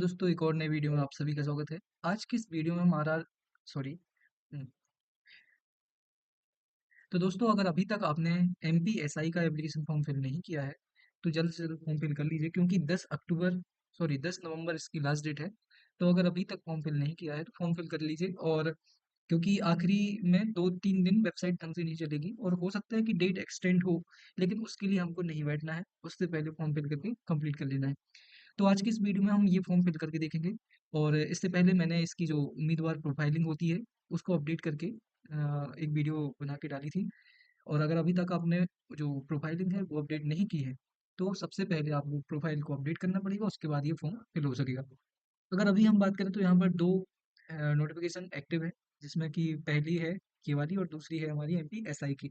दोस्तों, एक और नई वीडियो में आप सभी का स्वागत है। आज की इस वीडियो में हमारा सॉरी हुँ, तो दोस्तों अगर अभी तक आपने एमपीएसआई का एप्लीकेशन फॉर्म फिल नहीं किया है, तो जल्द से जल्द फॉर्म फिल कर लीजिए क्योंकि 10 नवंबर इसकी लास्ट डेट है। तो अगर अभी तक फॉर्म फिल नहीं किया है, तो फॉर्म फिल कर लीजिए और क्योंकि आखिरी में 2-3 दिन वेबसाइट ढंग से नहीं चलेगी और हो सकता है कि डेट एक्सटेंड हो, लेकिन उसके लिए हमको नहीं बैठना है, उससे पहले फॉर्म फिल करके कंप्लीट कर लेना है। तो आज की इस वीडियो में हम ये फॉर्म फिल करके देखेंगे और इससे पहले मैंने इसकी जो उम्मीदवार प्रोफाइलिंग होती है उसको अपडेट करके एक वीडियो बना के डाली थी। और अगर अभी तक आपने जो प्रोफाइलिंग है वो अपडेट नहीं की है, तो सबसे पहले आपको प्रोफाइल को अपडेट करना पड़ेगा, उसके बाद ये फॉर्म फिल हो सकेगा। अगर अभी हम बात करें तो यहाँ पर दो नोटिफिकेशन एक्टिव है, जिसमें कि पहली है ये वाली और दूसरी है हमारी एमपीएसआई की।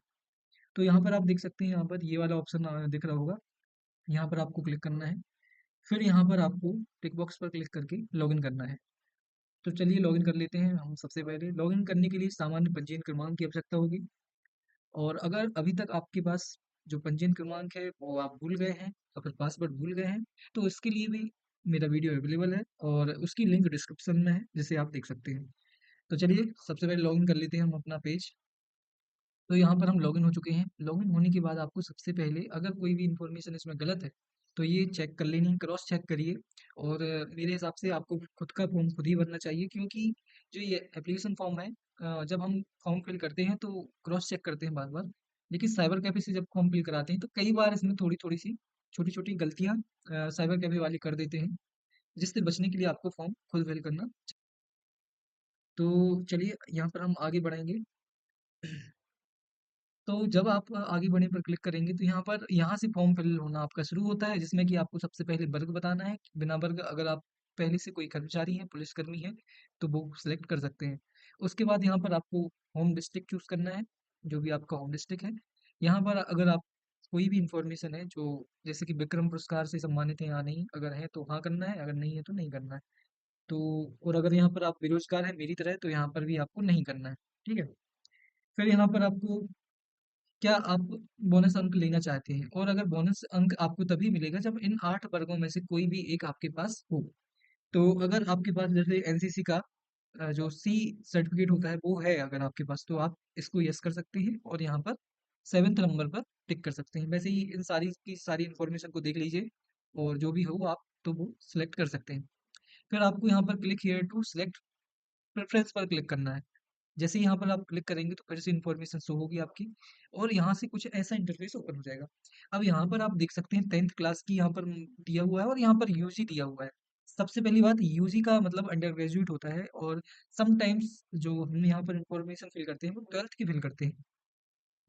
तो यहाँ पर आप देख सकते हैं, यहाँ पर ये वाला ऑप्शन दिख रहा होगा, यहाँ पर आपको क्लिक करना है। फिर यहाँ पर आपको टिक बॉक्स पर क्लिक करके लॉगिन करना है। तो चलिए लॉगिन कर लेते हैं हम। सबसे पहले लॉगिन करने के लिए सामान्य पंजीयन क्रमांक की आवश्यकता होगी और अगर अभी तक आपके पास जो पंजीयन क्रमांक है वो आप भूल गए हैं या फिर पासवर्ड भूल गए हैं, तो इसके लिए भी मेरा वीडियो अवेलेबल है और उसकी लिंक डिस्क्रिप्शन में है, जिसे आप देख सकते हैं। तो चलिए सबसे पहले लॉगिन कर लेते हैं हम अपना पेज। तो यहाँ पर हम लॉगिन हो चुके हैं। लॉगिन होने के बाद आपको सबसे पहले अगर कोई भी इंफॉर्मेशन इसमें गलत है, तो ये चेक कर लेनी, क्रॉस चेक करिए। और मेरे हिसाब से आपको खुद का फॉर्म खुद ही भरना चाहिए क्योंकि जो ये एप्लीकेशन फॉर्म है, जब हम फॉर्म फिल करते हैं तो क्रॉस चेक करते हैं बार-बार। लेकिन साइबर कैफ़े से जब फॉर्म फिल कराते हैं तो कई बार इसमें थोड़ी-थोड़ी सी छोटी-छोटी गलतियाँ साइबर कैफ़े वाले कर देते हैं, जिससे बचने के लिए आपको फॉर्म खुद फिल करना। तो चलिए यहाँ पर हम आगे बढ़ेंगे। तो जब आप आगे बढ़ने पर क्लिक करेंगे तो यहाँ से फॉर्म फिल होना आपका शुरू होता है, जिसमें कि आपको सबसे पहले वर्ग बताना है। बिना वर्ग अगर आप पहले से कोई कर्मचारी हैं, पुलिसकर्मी हैं, तो वो सिलेक्ट कर सकते हैं। उसके बाद यहाँ पर आपको होम डिस्ट्रिक्ट चूज़ करना है, जो भी आपका होम डिस्ट्रिक्ट है। यहाँ पर अगर आप कोई भी इंफॉर्मेशन है जो जैसे कि विक्रम पुरस्कार से सम्मानित हैं या नहीं, अगर है तो हाँ करना है, अगर नहीं है तो नहीं करना है। तो और अगर यहाँ पर आप बेरोजगार हैं मेरी तरह, तो यहाँ पर भी आपको नहीं करना है। ठीक है? फिर यहाँ पर आपको क्या आप बोनस अंक लेना चाहते हैं? और अगर बोनस अंक आपको तभी मिलेगा जब इन 8 वर्गों में से कोई भी एक आपके पास हो। तो अगर आपके पास जैसे एनसीसी का जो सी सर्टिफिकेट होता है वो है अगर आपके पास, तो आप इसको यस कर सकते हैं और यहाँ पर 7th नंबर पर टिक कर सकते हैं। वैसे ही इन सारी की सारी इन्फॉर्मेशन को देख लीजिए और जो भी हो आप तो वो सिलेक्ट कर सकते हैं। फिर आपको यहाँ पर click here to select preference पर क्लिक करना है। जैसे ही यहाँ पर आप क्लिक करेंगे तो फिर से इन्फॉर्मेशन शो होगी आपकी और यहाँ से कुछ ऐसा इंटरफेस ओपन हो जाएगा। अब यहाँ पर आप देख सकते हैं 10th क्लास की यहाँ पर दिया हुआ है और यहाँ पर यूजी दिया हुआ है। सबसे पहली बात, यूजी का मतलब अंडर ग्रेजुएट होता है और समटाइम्स जो हम यहाँ पर इंफॉर्मेशन फिल करते हैं वो 12th की फिल करते हैं।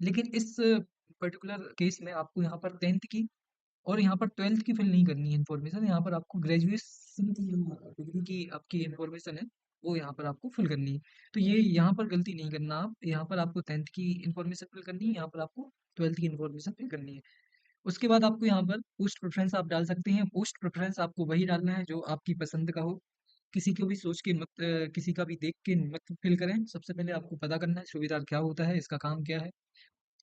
लेकिन इस पर्टिकुलर केस में आपको यहाँ पर 10th की और यहाँ पर 12th की फिल नहीं करनी है इन्फॉर्मेशन। यहाँ पर आपको ग्रेजुएशन की जो डिग्री की आपकी इन्फॉर्मेशन है वो यहाँ पर आपको फिल करनी है। तो ये यहाँ पर गलती नहीं करना आप, यहाँ पर आपको 10th की इन्फॉर्मेशन फिल करनी है, यहाँ पर आपको 12th की इन्फॉर्मेशन फिल करनी है। उसके बाद आपको यहाँ पर पोस्ट प्रेफरेंस आप डाल सकते हैं। पोस्ट प्रेफरेंस आपको वही डालना है जो आपकी पसंद का हो। किसी को भी सोच के मत किसी का भी देख के मत फिल करें। सबसे पहले आपको पता करना है सूबेदार क्या होता है, इसका काम क्या है।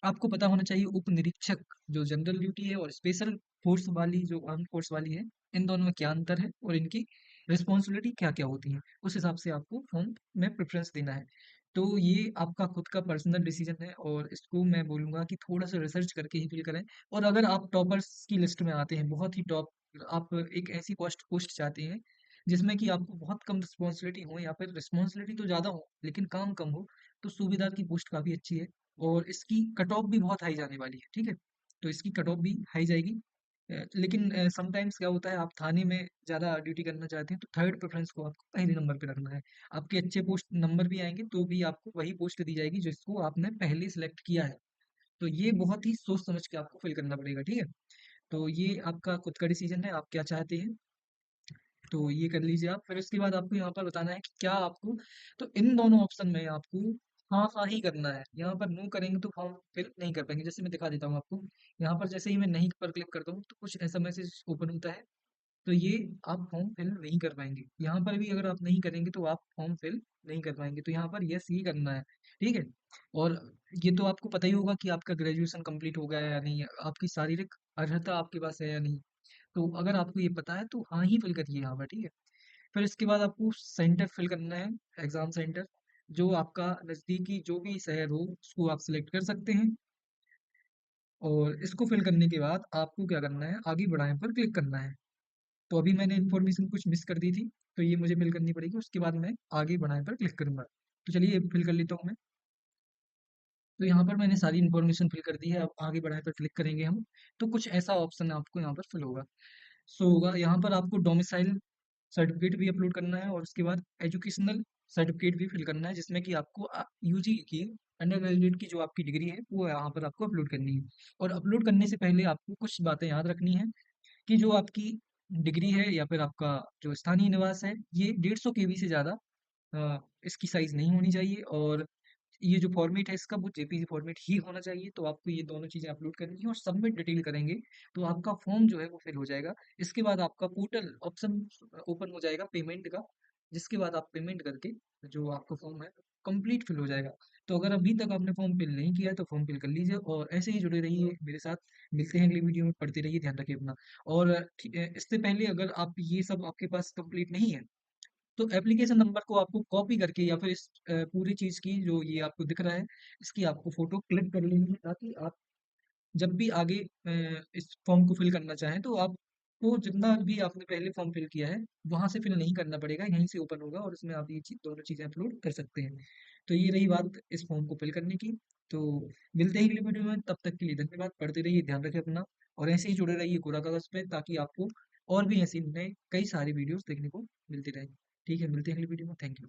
आपको पता होना चाहिए उप निरीक्षक जो जनरल ड्यूटी है और स्पेशल फोर्स वाली जो आर्म फोर्स वाली है, इन दोनों में क्या अंतर है और इनकी रिस्पॉन्सिबिलिटी क्या क्या होती है, उस हिसाब से आपको फॉर्म में प्रेफरेंस देना है। तो ये आपका खुद का पर्सनल डिसीजन है और इसको मैं बोलूँगा कि थोड़ा सा रिसर्च करके ही फिल करें। और अगर आप टॉपर्स की लिस्ट में आते हैं, बहुत ही टॉप, आप एक ऐसी पोस्ट पोस्ट चाहते हैं जिसमें कि आपको बहुत कम रिस्पॉन्सिबिलिटी हो या फिर रिस्पॉन्सिबिलिटी तो ज़्यादा हो लेकिन काम कम हो, तो सूबेदार की पोस्ट काफ़ी अच्छी है और इसकी कट ऑफ भी बहुत हाई जाने वाली है, ठीक है? तो इसकी कट ऑफ भी हाई जाएगी। लेकिन समटाइम्स क्या होता है, आप थाने में ज़्यादा ड्यूटी करना चाहते हैं तो थर्ड प्रेफ़रेंस को आपको पहले नंबर पे रखना है। आपके अच्छे पोस्ट नंबर भी आएँगे तो भी आपको वही पोस्ट दी जाएगी जिसको आपने पहले सेलेक्ट किया है। तो ये बहुत ही सोच समझ के आपको फ़िल करना पड़ेगा, ठीक है? तो ये आपका खुद का डिसीज़न है, आप क्या चाहते हैं। तो ये कर लीजिए आप। फिर उसके बाद आपको यहाँ पर बताना है कि क्या आपको, तो इन दोनों ऑप्शन में आपको हाँ, हाँ ही करना है। यहाँ पर नो करेंगे तो फॉर्म फिल नहीं कर पाएँगे। जैसे मैं दिखा देता हूँ आपको। यहाँ पर जैसे ही मैं नहीं पर क्लिक करता हूँ तो कुछ ऐसा मैसेज ओपन होता है। तो ये आप फॉर्म फिल नहीं कर पाएँगे। यहाँ पर भी अगर आप नहीं करेंगे तो आप फॉर्म फिल नहीं कर पाएँगे। तो यहाँ पर यस ही करना है, ठीक है? और ये तो आपको पता ही होगा कि आपका ग्रेजुएशन कंप्लीट हो गया है या नहीं है, आपकी शारीरिक अर्हता आपके पास है या नहीं। तो अगर आपको ये पता है तो हाँ ही फिल करिए यहाँ पर, ठीक है? फिर इसके बाद आपको सेंटर फिल करना है, एग्ज़ाम सेंटर, जो आपका नज़दीकी जो भी शहर हो उसको आप सिलेक्ट कर सकते हैं। और इसको फिल करने के बाद आपको क्या करना है, आगे बढ़ाएँ पर क्लिक करना है। तो अभी मैंने इन्फॉर्मेशन कुछ मिस कर दी थी, तो ये मुझे फिल करनी पड़ेगी, उसके बाद मैं आगे बढ़ाएँ पर क्लिक करूँगा। तो चलिए ये फिल कर लेता हूँ मैं। तो यहाँ पर मैंने सारी इन्फॉर्मेशन फिल कर दी है, अब आगे बढ़ाएँ पर क्लिक करेंगे हम, तो कुछ ऐसा ऑप्शन आपको यहाँ पर फिल होगा, शो होगा। यहाँ पर आपको डोमिसाइल सर्टिफिकेट भी अपलोड करना है और उसके बाद एजुकेशनल सर्टिफिकेट भी फिल करना है, जिसमें कि आपको यूजी की अंडर ग्रेजुएट की जो आपकी डिग्री है वो यहाँ पर आपको अपलोड करनी है। और अपलोड करने से पहले आपको कुछ बातें याद रखनी है कि जो आपकी डिग्री है या फिर आपका जो स्थानीय निवास है, ये 150 केबी से ज़्यादा इसकी साइज़ नहीं होनी चाहिए। और ये जो फॉर्मेट है इसका वो जेपीजी फॉर्मेट ही होना चाहिए। तो आपको ये दोनों चीज़ें अपलोड करनी है और सबमिट डिटेल करेंगे तो आपका फॉर्म जो है वो फिल हो जाएगा। इसके बाद आपका पोर्टल ऑप्शन ओपन हो जाएगा पेमेंट का, जिसके बाद आप पेमेंट करके जो आपका फॉर्म है कंप्लीट फिल हो जाएगा। तो अगर अभी तक आपने फॉर्म फिल नहीं किया है तो फॉर्म फिल कर लीजिए और ऐसे ही जुड़े रहिए मेरे साथ। मिलते हैं अगली वीडियो में, पढ़ते रहिए, ध्यान रखिए अपना। और इससे पहले अगर आप ये सब आपके पास कंप्लीट नहीं है तो एप्लीकेशन नंबर को आपको कॉपी करके या फिर इस पूरी चीज़ की जो ये आपको दिख रहा है, इसकी आपको फ़ोटो क्लिक कर लेनी है, ताकि आप जब भी आगे इस फॉर्म को फिल करना चाहें तो आपको जितना भी आपने पहले फॉर्म फिल किया है, वहाँ से फिल नहीं करना पड़ेगा, यहीं से ओपन होगा और इसमें आप ये दोनों चीज़ें अपलोड कर सकते हैं। तो ये रही बात इस फॉर्म को फिल करने की। तो मिलते हैं अगली वीडियो में, तब तक के लिए धन्यवाद। पढ़ते रहिए, ध्यान रखें अपना और ऐसे ही जुड़े रहिए कोरा कागज़ पे, ताकि आपको और भी ऐसे नए कई सारे वीडियोज़ देखने को मिलते रहें। ठीक है, मिलते हैं अगली वीडियो में। Thank you.